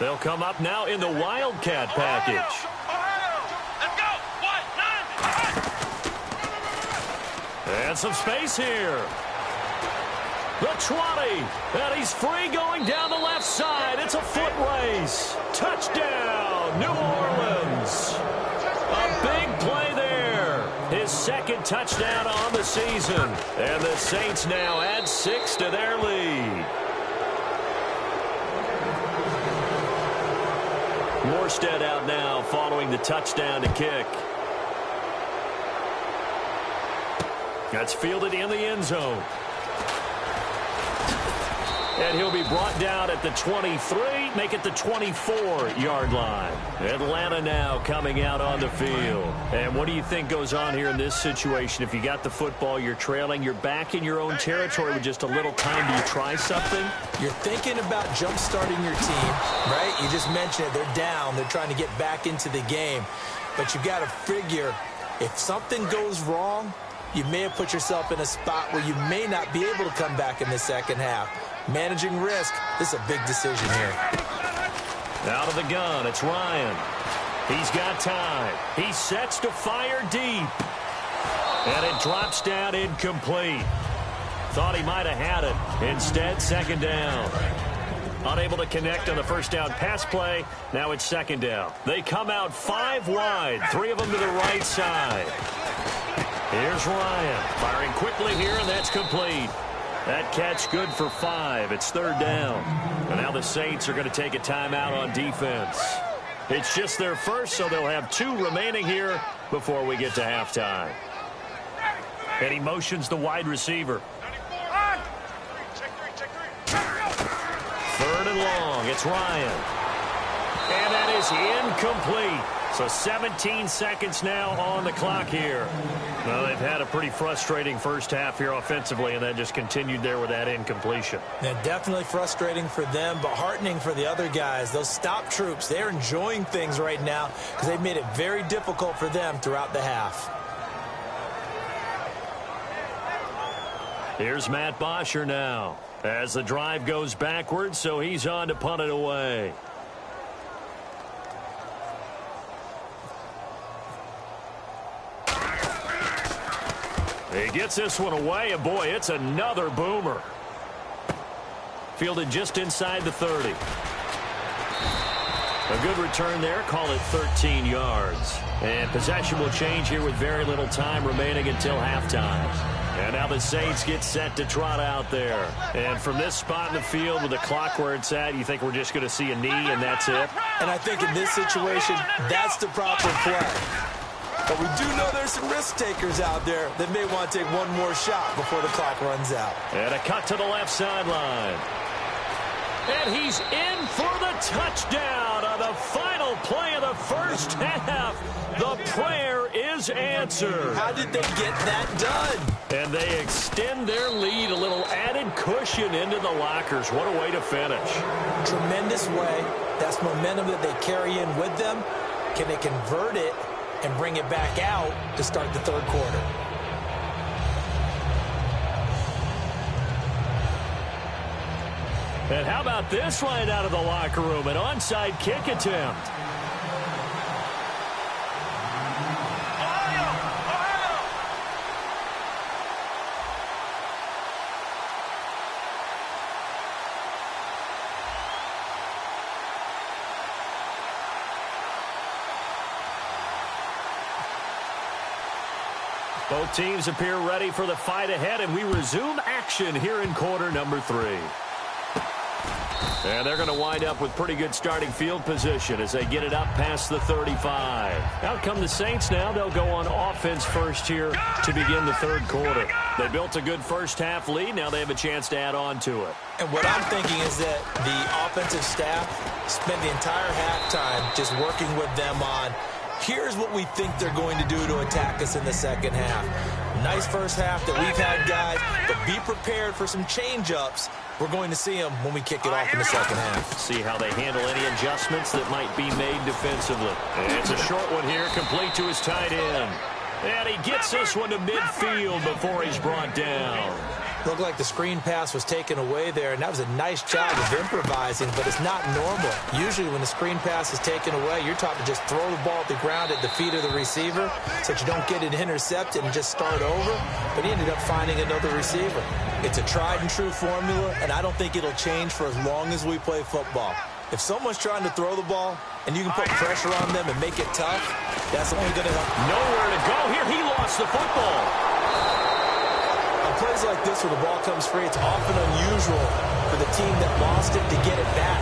They'll come up now in the Wildcat package. And some space here. The 20, and he's free going down the left side. It's a foot race. Touchdown, New Orleans. A big play there. His second touchdown on the season. And the Saints now add 6 to their lead. Morstead out now following the touchdown to kick. That's fielded in the end zone. And he'll be brought down at the 23, make it the 24-yard line. Atlanta now coming out on the field. And what do you think goes on here in this situation? If you got the football, you're trailing, you're back in your own territory with just a little time. Do you try something? You're thinking about jump-starting your team, right? You just mentioned it. They're down. They're trying to get back into the game. But you've got to figure, if something goes wrong, you may have put yourself in a spot where you may not be able to come back in the second half. Managing risk, this is a big decision here. Out of the gun, it's Ryan. He's got time. He sets to fire deep. And it drops down incomplete. Thought he might have had it. Instead, second down. Unable to connect on the first down pass play. Now it's second down. They come out 5 wide. 3 of them to the right side. Here's Ryan. Firing quickly here, and that's complete. That catch good for 5. It's third down. And now the Saints are going to take a timeout on defense. It's just their first, so they'll have 2 remaining here before we get to halftime. And he motions the wide receiver. Third and long. It's Ryan. And that is incomplete. So 17 seconds now on the clock here. Well, they've had a pretty frustrating first half here offensively, and that just continued there with that incompletion. Yeah, definitely frustrating for them, but heartening for the other guys. Those stop troops, they're enjoying things right now because they've made it very difficult for them throughout the half. Here's Matt Bosher now as the drive goes backwards, so he's on to punt it away. He gets this one away, and boy, it's another boomer. Fielded just inside the 30. A good return there, call it 13 yards. And possession will change here with very little time remaining until halftime. And now the Saints get set to trot out there. And from this spot in the field with the clock where it's at, you think we're just going to see a knee and that's it? And I think in this situation, that's the proper play. But we do know there's some risk takers out there that may want to take one more shot before the clock runs out. And a cut to the left sideline. And he's in for the touchdown on the final play of the first half. The prayer is answered. How did they get that done? And they extend their lead, a little added cushion into the lockers. What a way to finish. Tremendous way. That's momentum that they carry in with them. Can they convert it and bring it back out to start the third quarter? And how about this right out of the locker room? An onside kick attempt. Both teams appear ready for the fight ahead, and we resume action here in quarter number 3. And they're going to wind up with pretty good starting field position as they get it up past the 35. Out come the Saints now. They'll go on offense first here to begin the third quarter. They built a good first half lead. Now they have a chance to add on to it. And what I'm thinking is that the offensive staff spent the entire halftime just working with them on, here's what we think they're going to do to attack us in the second half. Nice first half that we've had, guys, but be prepared for some change-ups. We're going to see them when we kick it off in the second half. See how they handle any adjustments that might be made defensively. And it's a short one here, complete to his tight end. And he gets this one to midfield before he's brought down. Looked like the screen pass was taken away there, and that was a nice job of improvising, but it's not normal. Usually when the screen pass is taken away, you're taught to just throw the ball at the ground at the feet of the receiver so that you don't get it intercepted and just start over, but he ended up finding another receiver. It's a tried-and-true formula, and I don't think it'll change for as long as we play football. If someone's trying to throw the ball and you can put pressure on them and make it tough, that's only going to help. Nowhere to go here. He lost the football. Plays like this where the ball comes free, it's often unusual for the team that lost it to get it back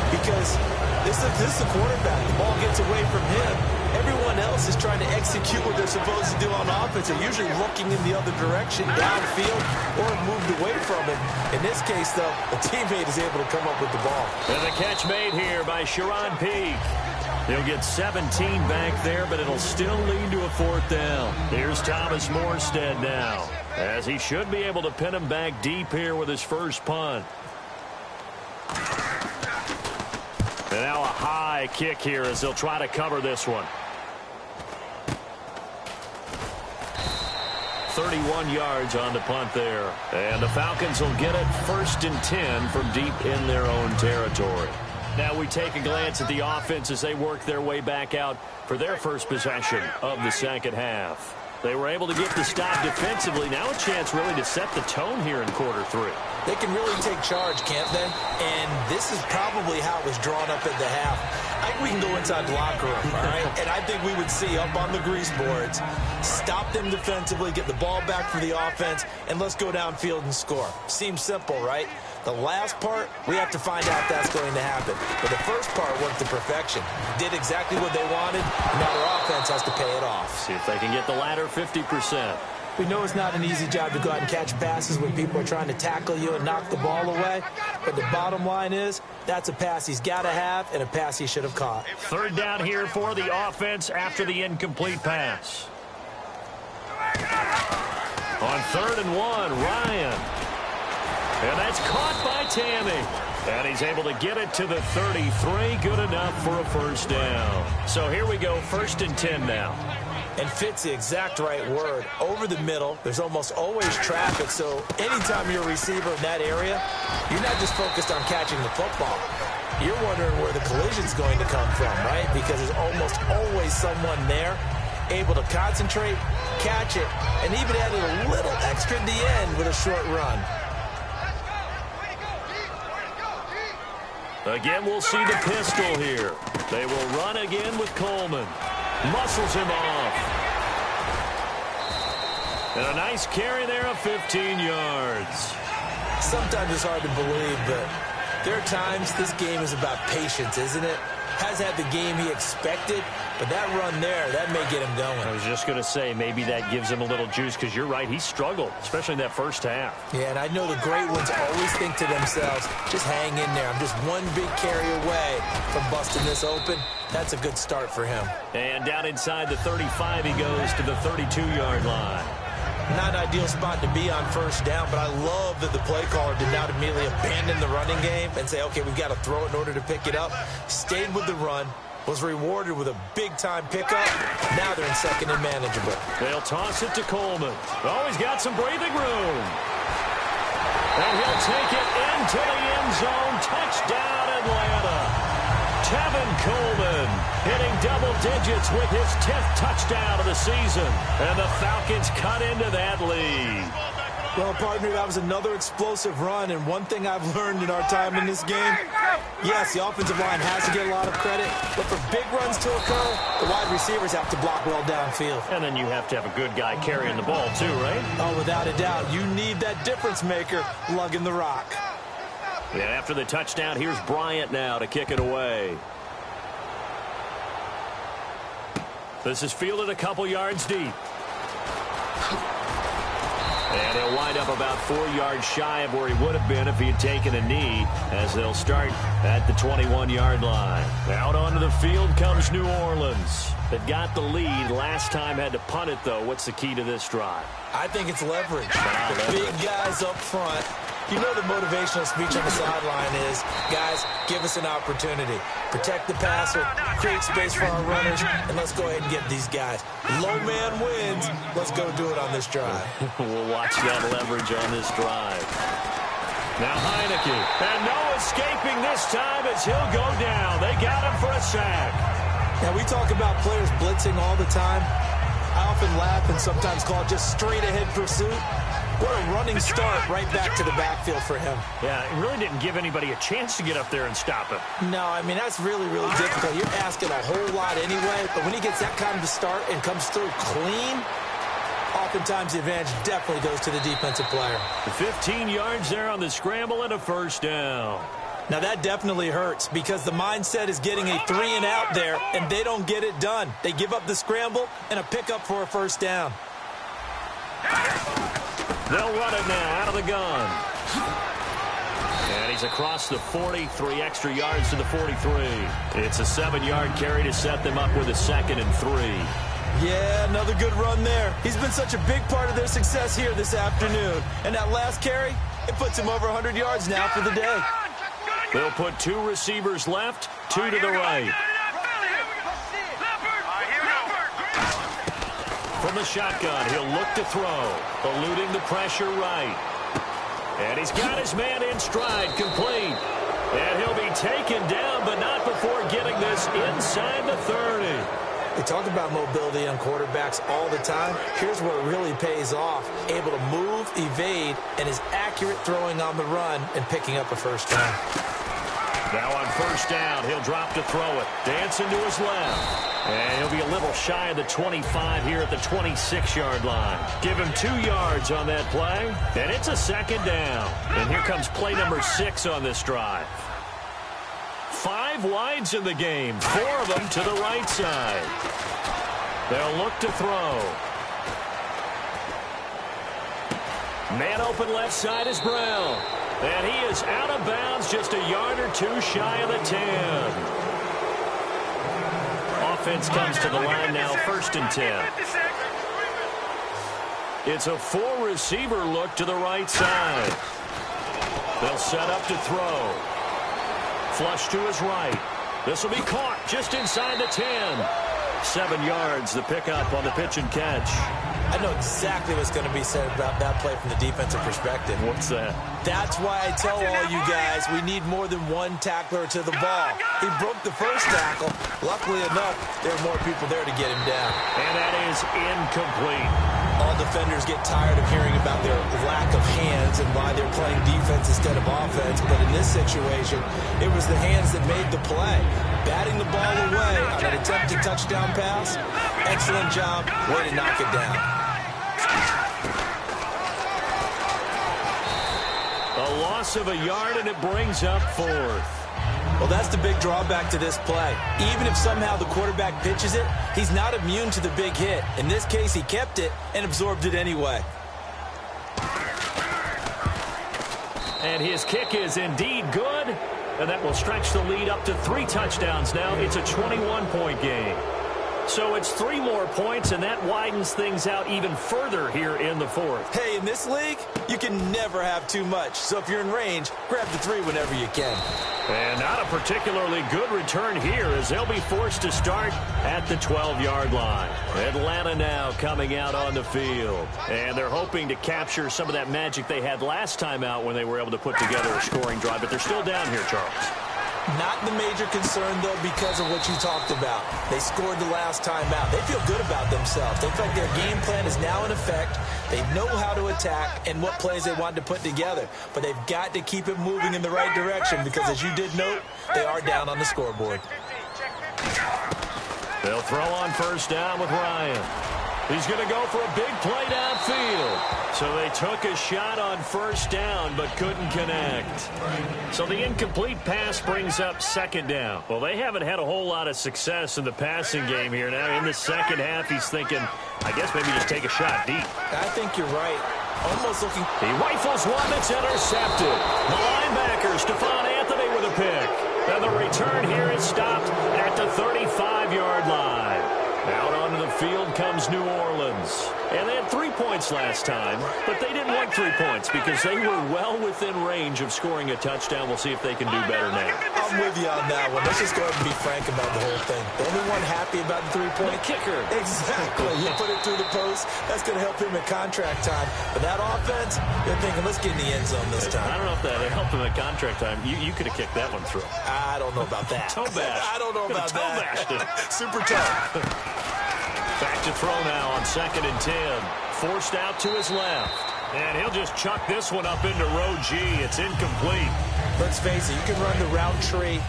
because this is the quarterback. The ball gets away from him. Everyone else is trying to execute what they're supposed to do on offense. They're usually looking in the other direction, downfield, or moved away from it. In this case, though, a teammate is able to come up with the ball. And the catch made here by Sharon Peak. He'll get 17 back there, but it'll still lead to a 4th down. Here's Thomas Morstead now, as he should be able to pin him back deep here with his first punt. And now a high kick here as they'll try to cover this one. 31 yards on the punt there. And the Falcons will get it 1st and 10 from deep in their own territory. Now we take a glance at the offense as they work their way back out for their first possession of the second half. They were able to get the stop defensively. Now a chance really to set the tone here in quarter 3. They can really take charge, can't they? And this is probably how it was drawn up at the half. I think we can go inside the locker room, all right? And I think we would see up on the grease boards, stop them defensively, get the ball back for the offense, and let's go downfield and score. Seems simple, right? The last part, we have to find out that's going to happen. But the first part worked to perfection. Did exactly what they wanted, and now their offense has to pay it off. See if they can get the latter 50%. We know it's not an easy job to go out and catch passes when people are trying to tackle you and knock the ball away. But the bottom line is, that's a pass he's got to have and a pass he should have caught. 3rd down here for the offense after the incomplete pass. On 3rd and 1, Ryan. And that's caught by Tammy. And he's able to get it to the 33. Good enough for a 1st down. So here we go, 1st and 10 now. And fit's the exact right word. Over the middle, there's almost always traffic, so anytime you're a receiver in that area, you're not just focused on catching the football. You're wondering where the collision's going to come from, right? Because there's almost always someone there able to concentrate, catch it, and even added a little extra at the end with a short run. Again, we'll see the pistol here. They will run again with Coleman. Muscles him off. And a nice carry there of 15 yards. Sometimes it's hard to believe, but there are times this game is about patience, isn't it? Has had the game he expected, but that run there, that may get him going. I was just going to say, maybe that gives him a little juice, because you're right, he struggled, especially in that first half. Yeah, and I know the great ones always think to themselves, just hang in there. I'm just one big carry away from busting this open. That's a good start for him. And down inside the 35, he goes to the 32-yard line. Not an ideal spot to be on 1st down, but I love that the play caller did not immediately abandon the running game and say, okay, we've got to throw it in order to pick it up. Stayed with the run, was rewarded with a big-time pickup. Now they're in 2nd and manageable. They'll toss it to Coleman. Oh, he's got some breathing room. And he'll take it into the end zone. Touchdown, Atlanta. Tevin Coleman hitting double digits with his 10th touchdown of the season. And the Falcons cut into that lead. Well, partner, that was another explosive run. And one thing I've learned in our time in this game, yes, the offensive line has to get a lot of credit. But for big runs to occur, the wide receivers have to block well downfield. And then you have to have a good guy carrying the ball too, right? Oh, without a doubt. You need that difference maker lugging the rock. And after the touchdown, here's Bryant now to kick it away. This is fielded a couple yards deep. And he'll wind up about 4 yards shy of where he would have been if he had taken a knee, as they'll start at the 21-yard line. Out onto the field comes New Orleans. That got the lead last time, had to punt it, though. What's the key to this drive? I think it's leverage. The big guys up front You know the motivational speech on the sideline is, guys, give us an opportunity. Protect the passer, create space for our runners, and let's go ahead and get these guys. Low man wins. Let's go do it on this drive. We'll watch that leverage on this drive. Now Heineke, and no escaping this time as he'll go down. They got him for a sack. Now, we talk about players blitzing all the time. I often laugh and sometimes call it just straight-ahead pursuit. What a running start right back to the backfield for him. Yeah, it really didn't give anybody a chance to get up there and stop him. No, I mean, that's really, really difficult. You're asking a whole lot anyway, but when he gets that kind of a start and comes through clean, oftentimes the advantage definitely goes to the defensive player. 15 yards there on the scramble and a first down. Now, that definitely hurts because the mindset is getting a 3-and-out there, and they don't get it done. They give up the scramble and a pickup for a first down. They'll run it now out of the gun. And he's across the 40, 3 extra yards to the 43. It's a 7-yard carry to set them up with a 2nd and 3. Yeah, another good run there. He's been such a big part of their success here this afternoon. And that last carry, it puts him over 100 yards now for the day. They'll put 2 receivers left, 2 to the right. From the shotgun, he'll look to throw, eluding the pressure right. And he's got his man in stride, complete. And he'll be taken down, but not before getting this inside the 30. They talk about mobility on quarterbacks all the time. Here's where it really pays off. Able to move, evade, and is accurate throwing on the run and picking up a first down. Now on first down, he'll drop to throw it. Dancing to his left. And he'll be a little shy of the 25 here at the 26-yard line. Give him 2 yards on that play, and it's a 2nd down. And here comes play number 6 on this drive. 5 wides in the game, 4 of them to the right side. They'll look to throw. Man open left side is Brown. And he is out of bounds, just a yard or 2 shy of the 10. Offense comes to the line now, 1st and 10. It's a 4-receiver look to the right side. They'll set up to throw. Flush to his right. This will be caught just inside the 10. 7 yards, the pickup on the pitch and catch. I know exactly what's going to be said about that play from the defensive perspective. What's that? That's why I tell all you guys we need more than one tackler to the ball. He broke the first tackle. Luckily enough, there are more people there to get him down. And that is incomplete. All defenders get tired of hearing about their lack of hands and why they're playing defense instead of offense. But in this situation, it was the hands that made the play. Batting the ball away on an attempted touchdown pass. Excellent job. Way to knock it down. A loss of a yard, and it brings up 4th. Well, that's the big drawback to this play. Even if somehow the quarterback pitches it, he's not immune to the big hit. In this case, he kept it and absorbed it anyway. And his kick is indeed good, and that will stretch the lead up to 3 touchdowns now. It's a 21-point game. So it's 3 more points, and that widens things out even further here in the 4th. Hey, in this league, you can never have too much. So if you're in range, grab the 3 whenever you can. And not a particularly good return here as they'll be forced to start at the 12-yard line. Atlanta now coming out on the field. And they're hoping to capture some of that magic they had last time out when they were able to put together a scoring drive. But they're still down here, Charles. Not the major concern, though, because of what you talked about. They scored the last time out. They feel good about themselves. They feel like their game plan is now in effect. They know how to attack and what plays they want to put together. But they've got to keep it moving in the right direction because, as you did note, they are down on the scoreboard. They'll throw on first down with Ryan. He's going to go for a big play downfield. So they took a shot on first down but couldn't connect. So the incomplete pass brings up 2nd down. Well, they haven't had a whole lot of success in the passing game here. Now in the second half, he's thinking, I guess maybe just take a shot deep. I think you're right. Almost looking. He rifles one that's intercepted. The linebacker, Stephon Anthony, with a pick. And the return here is stopped at the 35-yard line. Out onto the field comes New Orleans. And they had 3 points last time, but they didn't want 3 points because they were well within range of scoring a touchdown. We'll see if they can do better now. I'm with you on that one. Let's just go ahead and be frank about the whole thing. The only one happy about the 3-point kicker. Exactly. You put it through the post. That's going to help him at contract time. But that offense, they're thinking, let's get in the end zone this time. I don't know if that helped him at contract time. You could have kicked that one through. I don't know about that. Toe bash. I don't know about that. Super tough. Back to throw now on 2nd and 10. Forced out to his left. And he'll just chuck this one up into row G. It's incomplete. Let's face it, you can run the route tree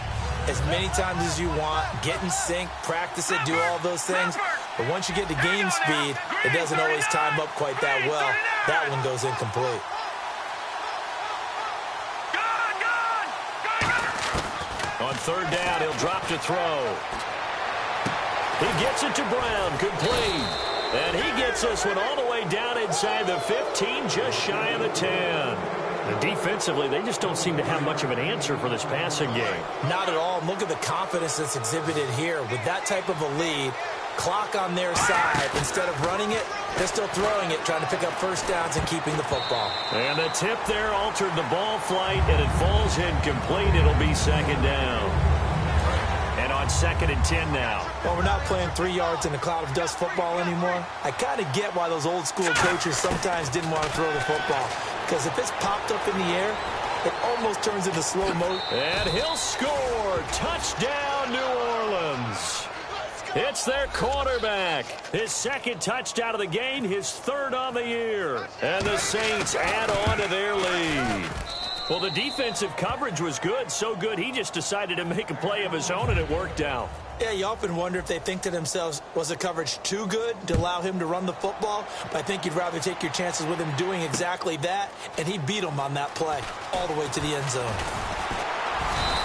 as many times as you want, get in sync, practice it, do all those things. But once you get to game speed, it doesn't always time up quite that well. That one goes incomplete. On 3rd down, he'll drop to throw. He gets it to Brown, complete. And he gets this one all the way down inside the 15, just shy of the 10. And defensively, they just don't seem to have much of an answer for this passing game. Not at all. Look at the confidence that's exhibited here. With that type of a lead, clock on their side, instead of running it, they're still throwing it, trying to pick up first downs and keeping the football. And the tip there altered the ball flight, and it falls incomplete. It'll be 2nd down. And on 2nd and 10 now. Well, we're not playing 3 yards in a cloud of dust football anymore. I kind of get why those old school coaches sometimes didn't want to throw the football. Because if it's popped up in the air, it almost turns into slow-mo. And he'll score. Touchdown, New Orleans. It's their quarterback. His 2nd touchdown of the game, his 3rd on the year. And the Saints add on to their lead. Well, the defensive coverage was good, so good he just decided to make a play of his own, and it worked out. Yeah, you often wonder if they think to themselves, was the coverage too good to allow him to run the football? But I think you'd rather take your chances with him doing exactly that, and he beat him on that play all the way to the end zone.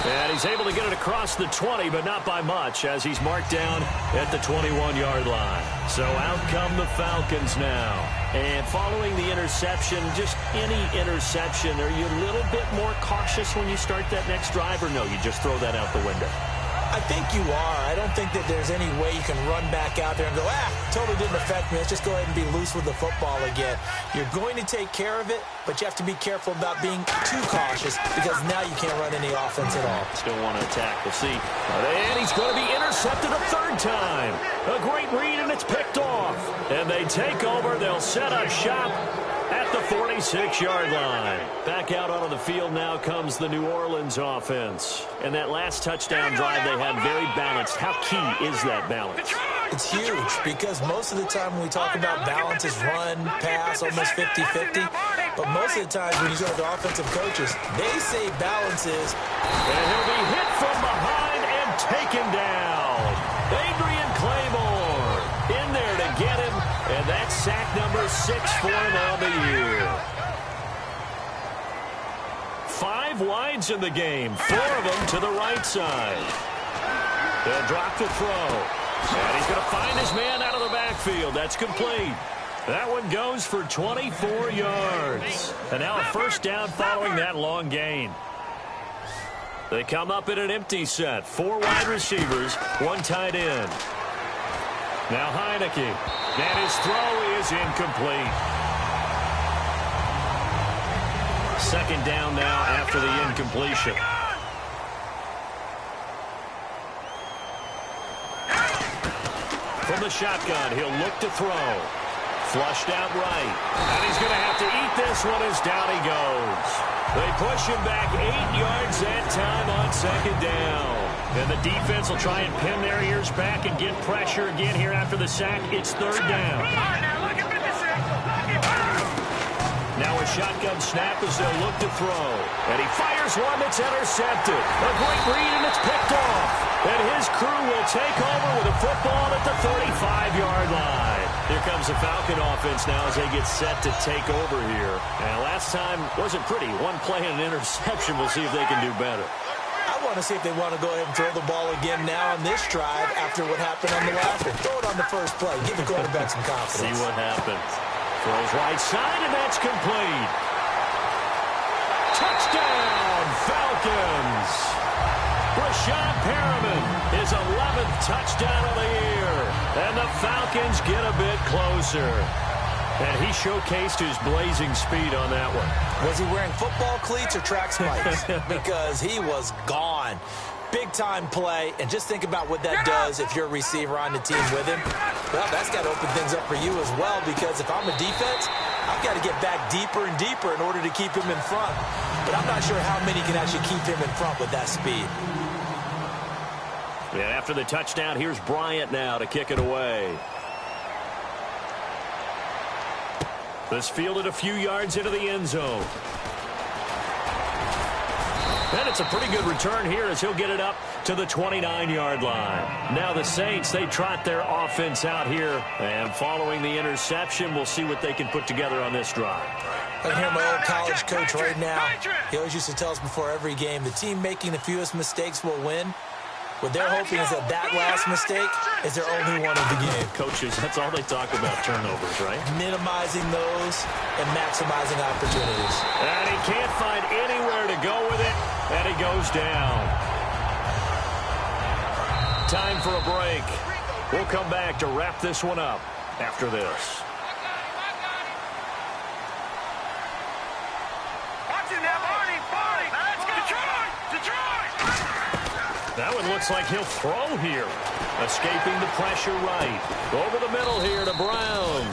And he's able to get it across the 20, but not by much, as he's marked down at the 21-yard line. So out come the Falcons now. And following the interception, just any interception, are you a little bit more cautious when you start that next drive, or no, you just throw that out the window? I think you are. I don't think that there's any way you can run back out there and go, totally didn't affect me. Let's just go ahead and be loose with the football again. You're going to take care of it, but you have to be careful about being too cautious because now you can't run any offense at all. Still want to attack. We'll see. And he's going to be intercepted a 3rd time. A great read, and it's picked off. And they take over. They'll set up shop at the 46-yard line. Back out onto the field now comes the New Orleans offense. And that last touchdown drive they had very balanced. How key is that balance? It's huge because most of the time when we talk about balance is run, pass, almost 50-50. But most of the time when you go to the offensive coaches, they say balance is. And he'll be hit from behind and taken down. Adrian Claymore in there to get him. And that's sack number 6 for him on the year. 5 wides in the game, 4 of them to the right side. They'll drop the throw. And he's going to find his man out of the backfield. That's complete. That one goes for 24 yards. And now a first down following that long gain. They come up in an empty set. 4 wide receivers, 1 tight end. Now Heineke. And his throw is incomplete. 2nd down now after the incompletion. From the shotgun, he'll look to throw. Flushed out right. And he's going to have to eat this one as down he goes. They push him back 8 yards that time on 2nd down. And the defense will try and pin their ears back and get pressure again here after the sack. It's 3rd down. Now a shotgun snap as they'll look to throw. And he fires one that's intercepted. A great read, and it's picked off. And his crew will take over with a football at the 35-yard line. Here comes the Falcon offense now as they get set to take over here. And last time wasn't pretty. 1 play and an interception. We'll see if they can do better. I want to see if they want to go ahead and throw the ball again now on this drive after what happened on the last one. Throw it on the first play. Give the quarterback some confidence. See what happens. Throws right side, and that's complete. Touchdown, Falcons. Rashad Perriman, his 11th touchdown of the year. And the Falcons get a bit closer. And he showcased his blazing speed on that one. Was he wearing football cleats or track spikes? Because he was gone. Big-time play, and just think about what that does if you're a receiver on the team with him. Well, that's got to open things up for you as well, because if I'm a defense, I've got to get back deeper and deeper in order to keep him in front. But I'm not sure how many can actually keep him in front with that speed. And after the touchdown, here's Bryant now to kick it away. This fielded a few yards into the end zone. And it's a pretty good return here as he'll get it up to the 29-yard line. Now the Saints, they trot their offense out here. And following the interception, we'll see what they can put together on this drive. I can hear my old college coach right now. He always used to tell us before every game, the team making the fewest mistakes will win. What they're hoping is that last mistake is their only one of the game. Coaches, that's all they talk about, turnovers, right? Minimizing those and maximizing opportunities. And he can't find anywhere to go with it, and he goes down. Time for a break. We'll come back to wrap this one up after this. That one looks like he'll throw here. Escaping the pressure right. Over the middle here to Brown.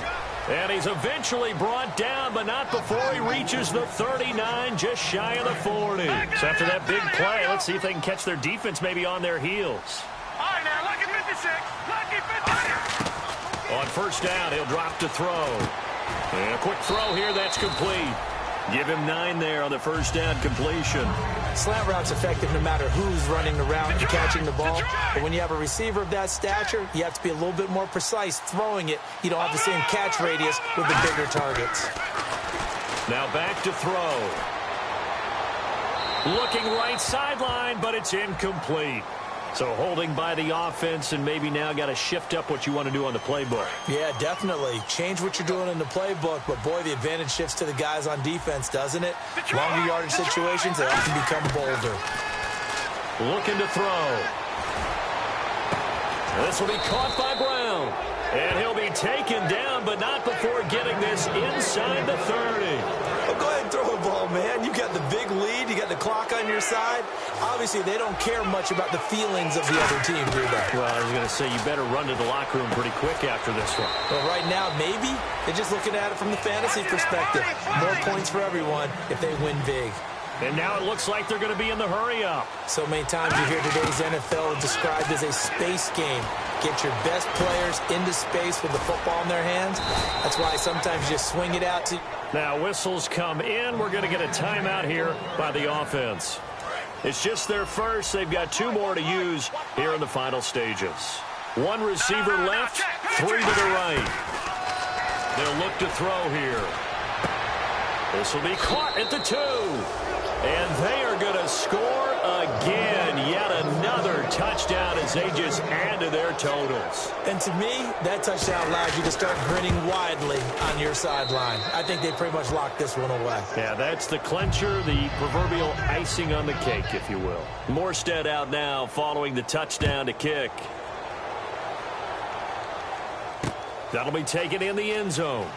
And he's eventually brought down, but not before he reaches the 39, just shy of the 40. So after that big play, let's see if they can catch their defense maybe on their heels. All right, now, lucky 56. Lucky 56. On first down, he'll drop to throw. And a quick throw here, that's complete. Give him 9 there on the first down completion. Slant route's effective no matter who's running the route and catching the ball. But when you have a receiver of that stature, you have to be a little bit more precise throwing it. You don't have the same catch radius with the bigger targets. Now back to throw. Looking right sideline, but it's incomplete. So holding by the offense, and maybe now got to shift up what you want to do on the playbook. Yeah, definitely. Change what you're doing in the playbook, but boy, the advantage shifts to the guys on defense, doesn't it? Longer yardage situations, they often become bolder. Looking to throw. This will be caught by Brown. And he'll be taken down, but not before getting this inside the 30. Well, go ahead and throw the ball, man. You got the big lead. You got the clock on your side. Obviously, they don't care much about the feelings of the other team, do they? Well, I was going to say, you better run to the locker room pretty quick after this one. Well, right now, maybe. They're just looking at it from the fantasy perspective. More points for everyone if they win big. And now it looks like they're going to be in the hurry-up. So many times you hear today's NFL described as a space game. Get your best players into space with the football in their hands. That's why sometimes you just swing it out to... Now whistles come in. We're going to get a timeout here by the offense. It's just their first. They've got 2 more to use here in the final stages. 1 receiver left, 3 to the right. They'll look to throw here. This will be caught at the 2. And they are going to score again. Yet another touchdown as they just add to their totals. And to me, that touchdown allows you to start grinning widely on your sideline. I think they pretty much locked this one away. Yeah, that's the clincher, the proverbial icing on the cake, if you will. Morstead out now following the touchdown to kick. That'll be taken in the end zone.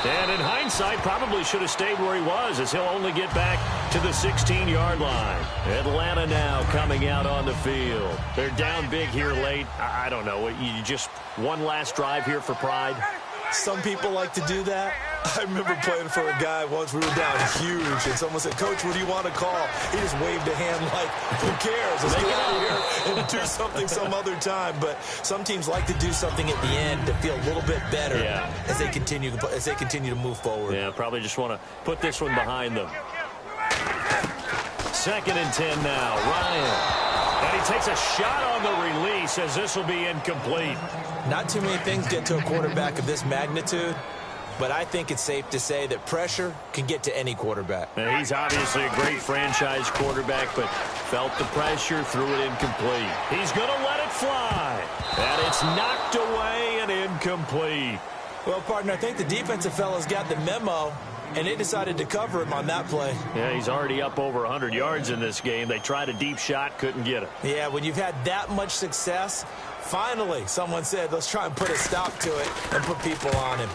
And in hindsight, probably should have stayed where he was, as he'll only get back to the 16-yard line. Atlanta now coming out on the field. They're down big here late. I don't know. You just one last drive here for pride? Some people like to do that. I remember playing for a guy once. We were down huge, and someone said, "Coach, what do you want to call?" He just waved a hand like, "Who cares? Let's get out of here and do something some other time." But some teams like to do something at the end to feel a little bit better as they continue to move forward. Yeah, probably just want to put this one behind them. 2nd and 10 now. Ryan. And he takes a shot on the release as this will be incomplete. Not too many things get to a quarterback of this magnitude, but I think it's safe to say that pressure can get to any quarterback. Now, he's obviously a great franchise quarterback, but felt the pressure, threw it incomplete. He's going to let it fly. And it's knocked away and incomplete. Well, partner, I think the defensive fellas got the memo, and they decided to cover him on that play. Yeah, he's already up over 100 yards in this game. They tried a deep shot, couldn't get it. Yeah, when you've had that much success, Finally, someone said, let's try and put a stop to it and put people on him.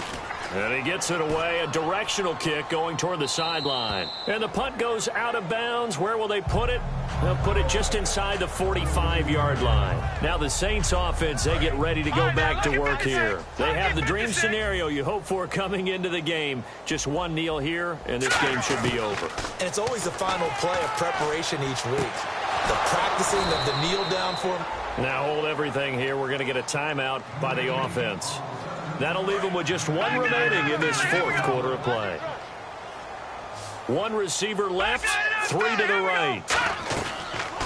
And he gets it away, a directional kick going toward the sideline. And the punt goes out of bounds. Where will they put it? They'll put it just inside the 45-yard line. Now the Saints offense, they get ready to go back to work here. They have the dream scenario you hope for coming into the game. Just one kneel here, and this game should be over. And it's always the final play of preparation each week. The practicing of the kneel down form. Now hold everything here. We're going to get a timeout by the offense. That'll leave them with just one remaining in this fourth quarter of play. One receiver left, three to the right.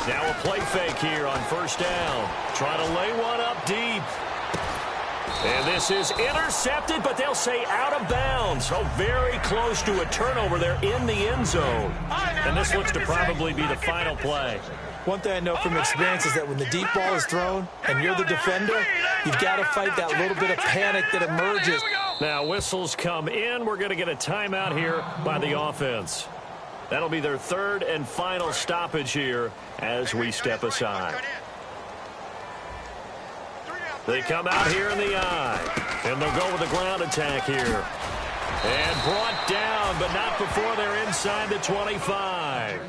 Now a play fake here on first down. Trying to lay one up deep. And this is intercepted, but they'll say out of bounds. So very close to a turnover there in the end zone. And this looks to probably be the final play. One thing I know from experience is that when the deep ball is thrown and you're the defender, you've got to fight that little bit of panic that emerges. Now whistles come in. We're going to get a timeout here by the offense. That'll be their third and final stoppage here as we step aside. They come out here in the eye, and they'll go with the ground attack here. And brought down, but not before they're inside the 25.